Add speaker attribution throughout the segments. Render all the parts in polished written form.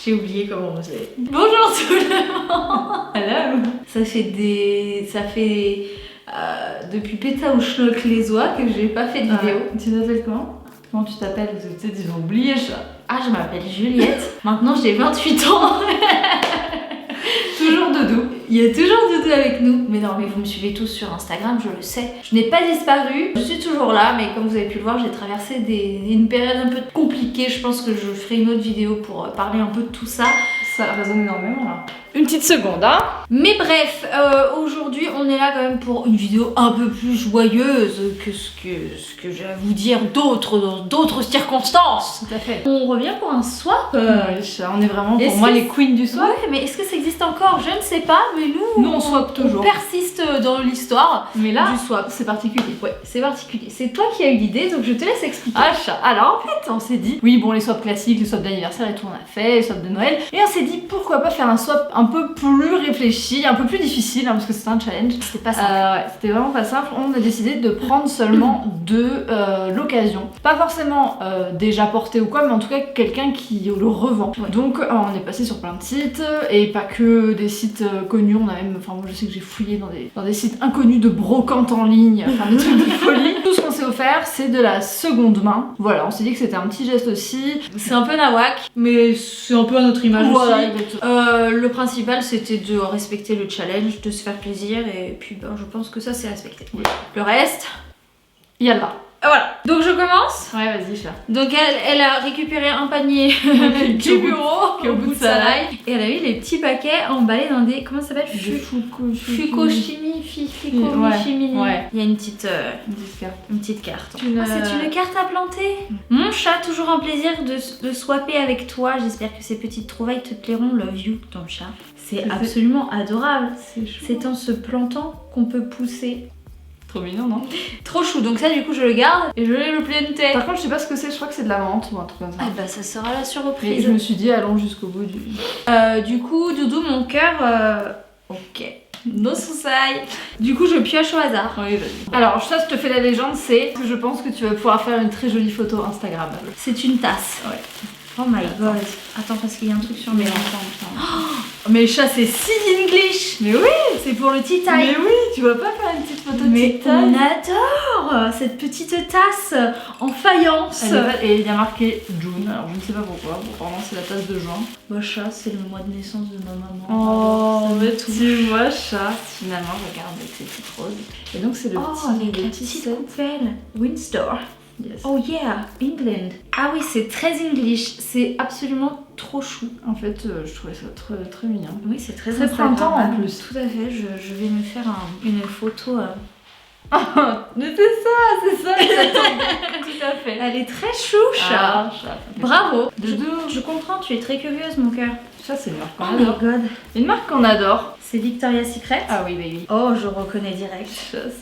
Speaker 1: J'ai oublié comment on faisait. Bonjour tout le monde. Hello. Ça fait depuis Péta ou Schnock les oies que j'ai pas fait de vidéo.
Speaker 2: Tu t'appelles comment? Comment tu t'appelles? Tu sais, ils ont oublié ça.
Speaker 1: Ah, je m'appelle Juliette. Maintenant j'ai 28 ans.
Speaker 2: Toujours Doudou.
Speaker 1: Il y a toujours Doudou avec nous. Mais non, mais vous me suivez tous sur Instagram, je le sais. Je n'ai pas disparu, je suis toujours là, mais comme vous avez pu le voir, j'ai traversé une période un peu compliquée. Je pense que je ferai une autre vidéo pour parler un peu de tout ça.
Speaker 2: Ça résonne énormément là.
Speaker 1: Une petite seconde, hein. Mais bref, aujourd'hui, on est là quand même pour une vidéo un peu plus joyeuse que ce que j'ai à vous dire dans d'autres circonstances.
Speaker 2: Tout à fait.
Speaker 1: On revient pour un swap.
Speaker 2: On est vraiment pour moi les queens du swap.
Speaker 1: Ouais, mais est-ce que ça existe encore? Je ne sais pas, mais nous
Speaker 2: on swap toujours.
Speaker 1: On persiste dans l'histoire.
Speaker 2: Mais là,
Speaker 1: du swap.
Speaker 2: C'est particulier.
Speaker 1: Ouais, c'est particulier. C'est toi qui as eu l'idée, donc je te laisse expliquer.
Speaker 2: Alors en fait, on s'est dit, oui, bon, les swaps classiques, les swaps d'anniversaire et tout, on a fait, les swaps de Noël. Et on s'est dit, pourquoi pas faire un swap un peu plus réfléchi, un peu plus difficile, hein, parce que c'était un challenge.
Speaker 1: C'était pas simple.
Speaker 2: Ouais, c'était vraiment pas simple. On a décidé de prendre seulement de l'occasion. Pas forcément déjà porté ou quoi, mais en tout cas quelqu'un qui le revend. Ouais. Donc on est passé sur plein de sites, et pas que des sites connus. On a même, enfin moi je sais que j'ai fouillé dans des sites inconnus de brocante en ligne, enfin des trucs de folie. Tout ce qu'on s'est offert, c'est de la seconde main. Voilà, on s'est dit que c'était un petit geste aussi.
Speaker 1: C'est un peu nawak, mais c'est un peu à notre image
Speaker 2: voilà,
Speaker 1: aussi. Le principal c'était de respecter le challenge, de se faire plaisir, et puis ben, je pense que ça c'est respecté.
Speaker 2: Oui.
Speaker 1: Le reste,
Speaker 2: yallah.
Speaker 1: Voilà, donc je commence.
Speaker 2: Ouais, vas-y, chat.
Speaker 1: Donc elle a récupéré un panier du bureau qui est au bout de sa rail, et elle a eu les petits paquets emballés dans des, comment ça s'appelle, Fukoshimi.
Speaker 2: Ouais.
Speaker 1: Il y a une petite carte. C'est une carte à planter. Mon chat, toujours un plaisir de swapper avec toi. J'espère que ces petites trouvailles te plairont. Love you, ton chat. C'est absolument adorable. C'est en se plantant qu'on peut pousser.
Speaker 2: Trop mignon, non?
Speaker 1: Trop chou, donc ça du coup je le garde et je vais le planter.
Speaker 2: Par contre je sais pas ce que c'est, je crois que c'est de la menthe ou un truc comme ça.
Speaker 1: Ah bah ça sera la surprise.
Speaker 2: Et je me suis dit allons jusqu'au bout du...
Speaker 1: Du coup Doudou, mon cœur... Ok. No susai. Du coup je pioche au hasard.
Speaker 2: Oui, vas-y. Alors ça je te fais la légende, c'est que je pense que tu vas pouvoir faire une très jolie photo Instagram.
Speaker 1: C'est une tasse.
Speaker 2: Ouais.
Speaker 1: Oh my god. Attends parce qu'il y a un truc sur mes enfants.
Speaker 2: Oh, mais chat c'est si English.
Speaker 1: Mais oui, c'est pour le tea time.
Speaker 2: Mais oui, tu vas pas faire une petite photo de tea time.
Speaker 1: On adore cette petite tasse en faïence.
Speaker 2: Et il y a marqué June, alors je ne sais pas pourquoi. Bon, apparemment c'est la tasse de juin.
Speaker 1: Moi chat, c'est le mois de naissance de ma maman.
Speaker 2: Oh, mais tu vois chat. Finalement regarde avec ses petites roses. Et donc c'est le petit
Speaker 1: petite coupelle Windsor.
Speaker 2: Yes.
Speaker 1: Oh yeah, England. Ah oui, c'est très English, c'est absolument trop chou.
Speaker 2: En fait, je trouvais ça très, très mignon.
Speaker 1: Oui, c'est très
Speaker 2: printemps en plus.
Speaker 1: Tout à fait, je vais me faire une photo.
Speaker 2: Mais c'est ça, tout à fait.
Speaker 1: Elle est très chouche. Bravo. Je comprends, tu es très curieuse, mon cœur.
Speaker 2: Ça, c'est une marque
Speaker 1: qu'on
Speaker 2: adore.
Speaker 1: Oh my god.
Speaker 2: Une marque qu'on adore.
Speaker 1: C'est Victoria's Secret.
Speaker 2: Ah oui, baby.
Speaker 1: Oh, je reconnais direct.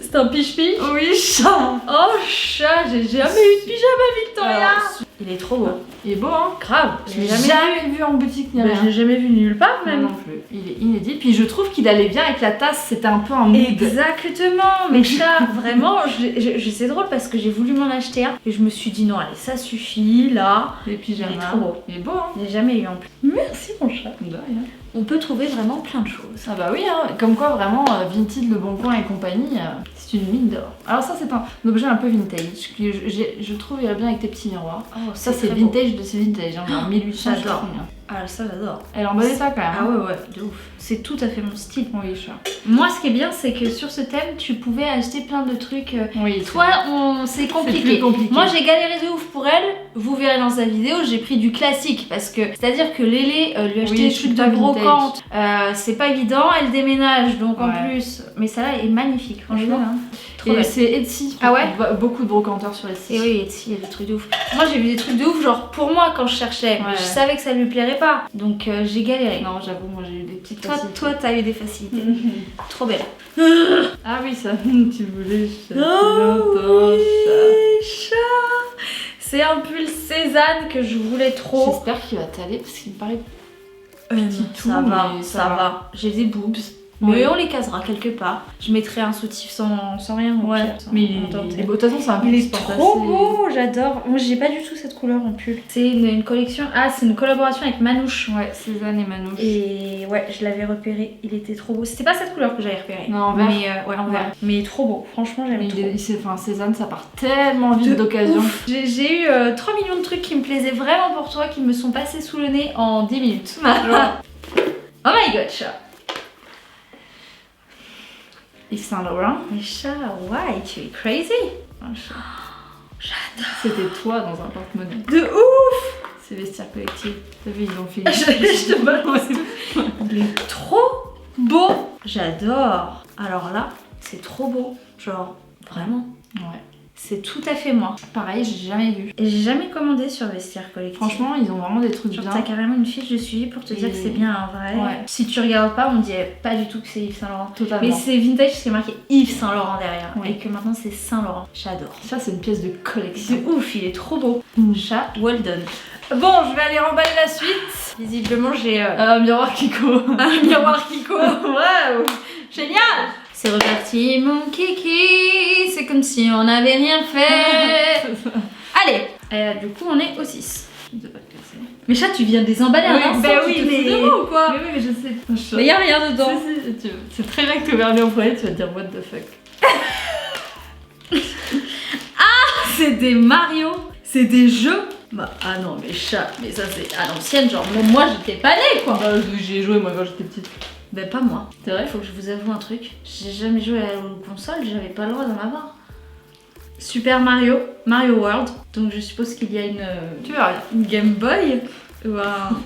Speaker 1: C'est un piche-piche.
Speaker 2: Oui, chat.
Speaker 1: Oh, chat, j'ai jamais eu de pyjama Victoria. Alors, il est trop beau.
Speaker 2: Il est beau, hein.
Speaker 1: Grave.
Speaker 2: Je l'ai jamais vu en boutique ni rien.
Speaker 1: Je l'ai jamais vu nulle part, même.
Speaker 2: Non plus. Il est inédit. Puis je trouve qu'il allait bien avec la tasse. C'était un peu un mood.
Speaker 1: Exactement. Mais chat, vraiment, c'est drôle parce que j'ai voulu m'en acheter un et je me suis dit non, allez, ça suffit là.
Speaker 2: Les pyjamas.
Speaker 1: Il est trop beau.
Speaker 2: Il est beau, hein.
Speaker 1: Je l'ai jamais eu en plus. Merci, mon chat.
Speaker 2: De rien.
Speaker 1: On peut trouver vraiment plein de choses.
Speaker 2: Ah bah oui, hein. Comme quoi vraiment Vinted, Le Bon Coin et compagnie, c'est une mine d'or. Alors ça c'est un objet un peu vintage que je trouve irait bien avec tes petits miroirs.
Speaker 1: Oh,
Speaker 2: ça c'est vintage de ces vintage, hein, genre 1800.
Speaker 1: J'adore. Ah ça j'adore.
Speaker 2: Elle emballait ça quand même.
Speaker 1: Ah ouais, de ouf. C'est tout à fait mon style.
Speaker 2: Oui, chat.
Speaker 1: Moi ce qui est bien c'est que sur ce thème tu pouvais acheter plein de trucs.
Speaker 2: Oui.
Speaker 1: Toi c'est compliqué. Moi j'ai galéré de ouf pour elle. Vous verrez dans sa vidéo, j'ai pris du classique parce que c'est-à-dire que Lélé lui acheter des trucs de brocante, c'est pas évident. Elle déménage donc en plus. Mais ça là est magnifique franchement.
Speaker 2: Et c'est Etsy.
Speaker 1: Ah ouais.
Speaker 2: Beaucoup de brocanteurs sur Etsy.
Speaker 1: Et oui, Etsy, il y a des trucs de ouf. Moi j'ai vu des trucs de ouf, genre pour moi quand je cherchais. Je savais que ça lui plairait pas. Donc j'ai galéré.
Speaker 2: Non, j'avoue, moi j'ai eu des petites facilités.
Speaker 1: Toi t'as eu des facilités. Trop belle.
Speaker 2: Ah oui, ça, tu voulais chat.
Speaker 1: Oh oui, chat. C'est un pull Cézanne que je voulais trop.
Speaker 2: J'espère qu'il va t'aller parce qu'il me paraît
Speaker 1: petit tout. Ça va. J'ai des boobs. Mais on les casera quelque part. Je mettrai un soutif sans rien.
Speaker 2: Ouais, mais il est beau. De toute façon, c'est un
Speaker 1: il est trop beau, j'adore. Moi, j'ai pas du tout cette couleur en pull. C'est une collection. Ah, c'est une collaboration avec Manouche.
Speaker 2: Ouais, Cézanne et Manouche.
Speaker 1: Et ouais, je l'avais repéré. Il était trop beau. C'était pas cette couleur que j'avais repéré.
Speaker 2: Non, en vert.
Speaker 1: Mais ouais, en vert. Mais trop beau. Franchement, j'aime trop.
Speaker 2: Cézanne, ça part tellement vite d'occasion.
Speaker 1: J'ai eu 3 millions de trucs qui me plaisaient vraiment pour toi, qui me sont passés sous le nez en 10 minutes. Oh my god, chat.
Speaker 2: Yves Saint Laurent.
Speaker 1: Mais chat, why? Tu es crazy. J'adore.
Speaker 2: C'était toi dans un porte-monnaie.
Speaker 1: De ouf.
Speaker 2: C'est Vestiaire Collectif. T'as vu, ils ont fait.
Speaker 1: Je te balance tout. Il est trop beau. J'adore. Alors là, c'est trop beau. Genre, vraiment.
Speaker 2: Ouais.
Speaker 1: C'est tout à fait moi.
Speaker 2: Pareil, j'ai jamais vu.
Speaker 1: Et j'ai jamais commandé sur Vestiaire Collectif.
Speaker 2: Franchement, ils ont vraiment des trucs
Speaker 1: genre
Speaker 2: bien.
Speaker 1: T'as carrément une fiche de suivi pour te dire que c'est bien un vrai.
Speaker 2: Ouais.
Speaker 1: Si tu regardes pas, on dirait pas du tout que c'est Yves Saint Laurent.
Speaker 2: Totalement.
Speaker 1: Mais c'est vintage, c'est marqué Yves Saint Laurent derrière.
Speaker 2: Ouais.
Speaker 1: Et que maintenant c'est Saint Laurent. J'adore.
Speaker 2: Ça, c'est une pièce de collection.
Speaker 1: C'est ouf, il est trop beau. Chat, well done.
Speaker 2: Bon, je vais aller remballer la suite.
Speaker 1: Visiblement, j'ai
Speaker 2: un miroir Kiko.
Speaker 1: un miroir Kiko. Waouh, génial. C'est reparti, mon kiki. C'est comme si on n'avait rien fait. Allez, du coup, on est au 6. Mais chat, tu viens de les emballer un instant.
Speaker 2: Bah oui, mais.
Speaker 1: Ou quoi?
Speaker 2: Mais oui, mais je sais.
Speaker 1: Mais y'a rien dedans.
Speaker 2: C'est très bien que tu ouvres en premier, tu vas te dire what the fuck.
Speaker 1: C'est des Mario, c'est des jeux. Bah, ah non, mais chat, mais ça c'est à l'ancienne, genre même moi j'étais pas née quoi.
Speaker 2: Bah, j'y ai joué moi quand j'étais petite.
Speaker 1: Ben pas moi.
Speaker 2: C'est vrai?
Speaker 1: Faut que je vous avoue un truc. J'ai jamais joué à la console, j'avais pas le droit d'en avoir. Super Mario, Mario World. Donc je suppose qu'il y a une Game Boy. Waouh.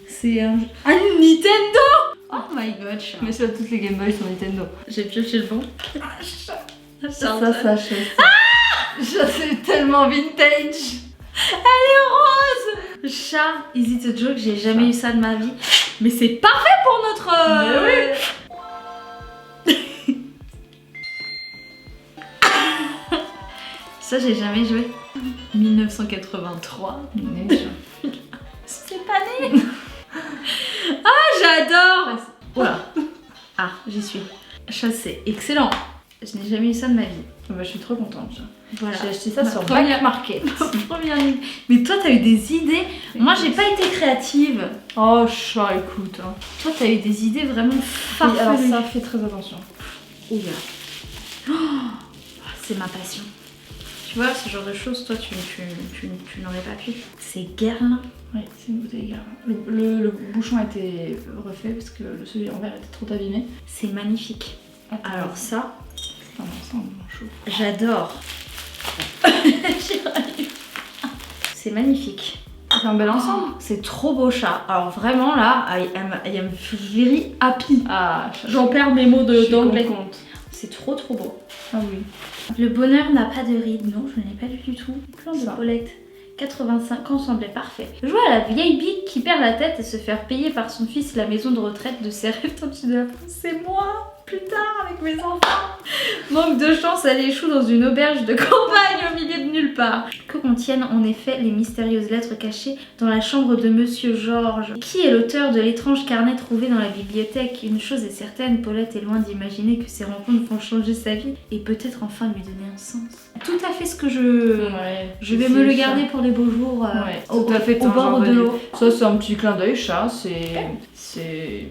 Speaker 1: C'est un Nintendo. Oh my god, chat.
Speaker 2: Mais ça, toutes les Game Boy sur Nintendo.
Speaker 1: J'ai pioché le bon.
Speaker 2: Ça, c'est tellement vintage.
Speaker 1: Elle est rose. Chat, is it a joke? J'ai jamais eu ça de ma vie. Mais c'est parfait pour notre...
Speaker 2: Mais oui.
Speaker 1: Ça, j'ai jamais joué. 1983. C'est pas né. Ah, j'adore. Oula. Ah, j'y suis. Ça, c'est excellent. Je n'ai jamais eu ça de ma vie.
Speaker 2: Bah, je suis trop contente.
Speaker 1: Voilà.
Speaker 2: J'ai acheté ça sur
Speaker 1: première
Speaker 2: Back Market.
Speaker 1: Première ligne. Mais toi, t'as eu des idées. Moi, j'ai pas été créative.
Speaker 2: Oh, chat, écoute. Hein.
Speaker 1: Toi, t'as eu des idées vraiment farfelues.
Speaker 2: Alors ça, fais très attention.
Speaker 1: Oula. Oh, c'est ma passion. Tu vois, ce genre de choses, toi, tu n'aurais pas pu. C'est Guerlain.
Speaker 2: Oui, c'est une bouteille Guerlain. Le bouchon a été refait parce que celui en verre était trop abîmé.
Speaker 1: C'est magnifique. Alors ça,
Speaker 2: c'est un ensemble, mon chou.
Speaker 1: J'adore. C'est magnifique.
Speaker 2: C'est un bel ensemble.
Speaker 1: C'est trop beau, chat. Alors vraiment là, I am very happy.
Speaker 2: Ah,
Speaker 1: j'en perds mes mots d'anglais.
Speaker 2: C'est
Speaker 1: trop beau.
Speaker 2: Ah oui.
Speaker 1: Le bonheur n'a pas de rides. Non, je n'ai pas vu du tout. Plein de Paulette. 85 ans semblait parfait. Jouer à la vieille bique qui perd la tête et se faire payer par son fils la maison de retraite de ses rêves tant de la France. C'est moi, plus tard, avec mes enfants. Manque de chance, elle échoue dans une auberge de campagne au milieu de nulle part. Que contiennent en effet les mystérieuses lettres cachées dans la chambre de Monsieur Georges? Qui est l'auteur de l'étrange carnet trouvé dans la bibliothèque? Une chose est certaine, Paulette est loin d'imaginer que ces rencontres vont changer sa vie et peut-être enfin lui donner un sens. Tout à fait ce que je vais me le garder pour les beaux jours au bord de l'eau.
Speaker 2: Ça, c'est un petit clin d'œil, chat. Ça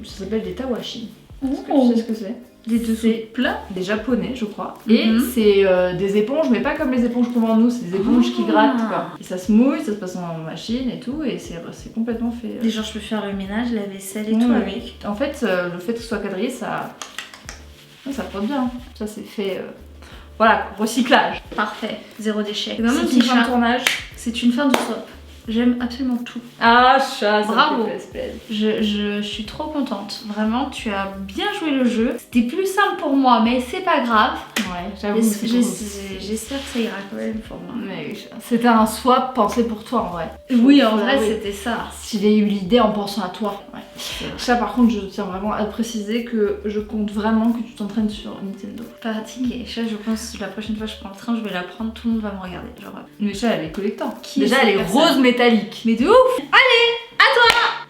Speaker 2: s'appelle des tawashi. Est-ce que tu sais ce que c'est?
Speaker 1: Des dessous plats,
Speaker 2: des japonais, je crois. Et c'est des éponges, mais pas comme les éponges qu'on vend nous, c'est des éponges qui grattent quoi. Et ça se mouille, ça se passe en machine et tout, et c'est complètement fait.
Speaker 1: Et genre, je peux faire le ménage, la vaisselle et tout avec.
Speaker 2: En fait, le fait que ce soit quadrillé, ça frotte bien. Ça, c'est fait. Voilà, recyclage.
Speaker 1: Parfait, zéro déchet.
Speaker 2: C'est une fin de tournage.
Speaker 1: C'est une fin de soap. J'aime absolument tout.
Speaker 2: Ah, chat,
Speaker 1: bravo. Je suis trop contente. Vraiment, tu as bien joué le jeu. C'était plus simple pour moi, mais c'est pas grave.
Speaker 2: Ouais, j'avoue.
Speaker 1: J'espère que ça ira quand même pour moi.
Speaker 2: Mais c'était un swap pensé pour toi en vrai.
Speaker 1: Oui, en vrai, c'était ça.
Speaker 2: J'ai eu l'idée en pensant à toi. Ouais. Ça, par contre, je tiens vraiment à préciser que je compte vraiment que tu t'entraînes sur Nintendo.
Speaker 1: Pratiquer. Ça, je pense que la prochaine fois que je prends le train, je vais la prendre, tout le monde va me regarder. Genre.
Speaker 2: Mais ça, elle est collector.
Speaker 1: Déjà, elle est rose métallique. Mais de ouf. Allez, à toi.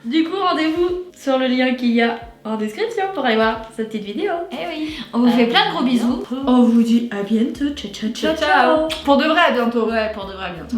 Speaker 1: Du coup, rendez-vous sur le lien qu'il y a en description pour aller voir cette petite vidéo.
Speaker 2: Eh oui.
Speaker 1: On vous fait plein de gros bisous. On vous dit à bientôt. Ciao, ciao, ciao, ciao.
Speaker 2: Pour de vrai, à bientôt.
Speaker 1: Ouais, pour de vrai, à bientôt.